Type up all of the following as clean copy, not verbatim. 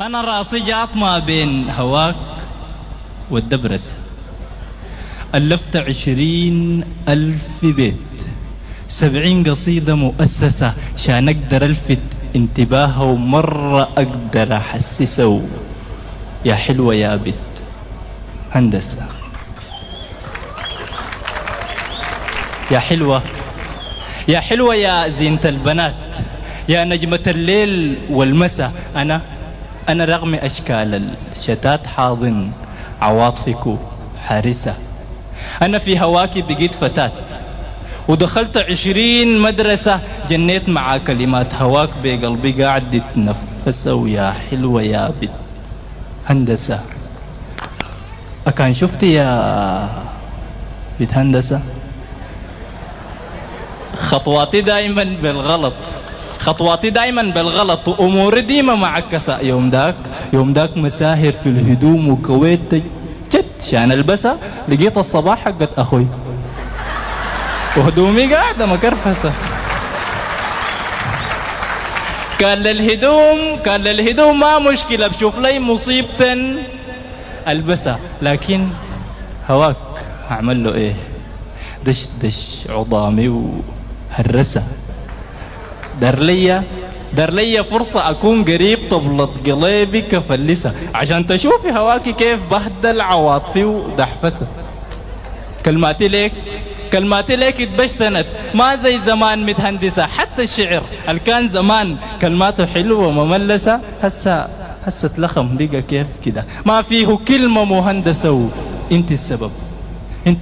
أنا راسي جاط ما بين هواك والدبرس. ألفت 20,000 بيت، 70 قصيدة مؤسسة عشان أقدر ألفت انتباهه ومرة أقدر أحسسه. يا حلوة يا بت هندسة، يا حلوة يا حلوة يا زينة البنات، يا نجمة الليل والمساء. أنا رغم أشكال الشتات حاضن عواطفك حارسة. أنا في هواك بقيت فتاة ودخلت 20 مدرسة، جنيت مع كلمات هواك بقلبي قاعد تتنفسه. ويا حلوة يا بت هندسة، أكان شفتي يا بت هندسة خطواتي دايما بالغلط، خطواتي دايما بالغلط وأموري ديما معكسة. يوم داك مساهر في الهدوم وكويت جد شان البسها، لقيت الصباح حقت أخوي وهدومي قاعدة مكرفسة. كان للهدوم ما مشكلة، بشوف لي مصيبة ألبسها، لكن هواك أعمل له إيه؟ دش عظامي وهرسة. دار لي فرصة أكون قريب طبلة قلبي كفلسة، عشان تشوفي هواكي كيف بهدل عواطفي ودحفسة. كلماتي لك اتبشتنت ما زي زمان متهندسة. حتى الشعر اللي كان زمان كلماته حلوة ومملسة هسه اتلخم بقى كيف كده، ما فيه كلمة مهندسة. انت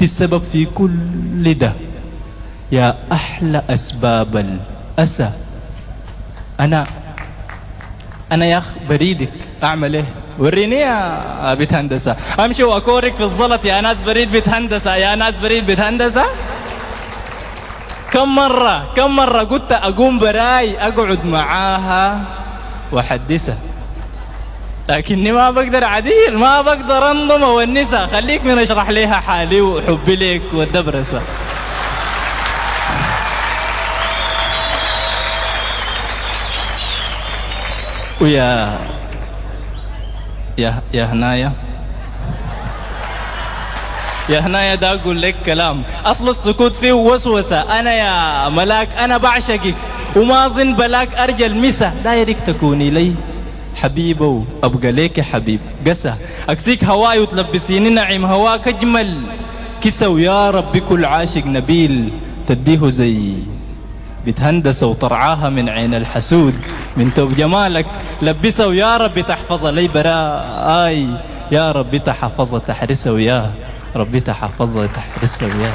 السبب في كل ده يا أحلى أسباب الأسى. أنا يا أخ بريدك أعمل إيه؟ وريني يا بيت هندسة، أمشي وأكورك في الزلط يا ناس بريد بيت هندسة، يا ناس بريد بيت هندسة. كم مرة قلت أقوم براي أقعد معاها وأحدثها، لكني ما بقدر عديل، ما بقدر أنظم وأونسها. خليك من أشرح ليها حالي وحبي لك والدبرسة. ويا هنايا ده أقول لك كلام أصل السكوت فيه وسوسة. أنا يا ملاك أنا بعشقك وما أظن بلاك أرجل مسا. دايرك تكوني لي حبيبة وأبقى ليك حبيب قسى، أكسيك هواي وتلبسيني نعيم هواك أجمل كسا. ويا رب كل عاشق نبيل تديه زي بتهندسة وطرعاها من عين الحسود. من توب جمالك لبسه ويا رب تحفظ لي براء. يا رب تحفظ تحرسه ويا رب تحفظ تحرسه ويا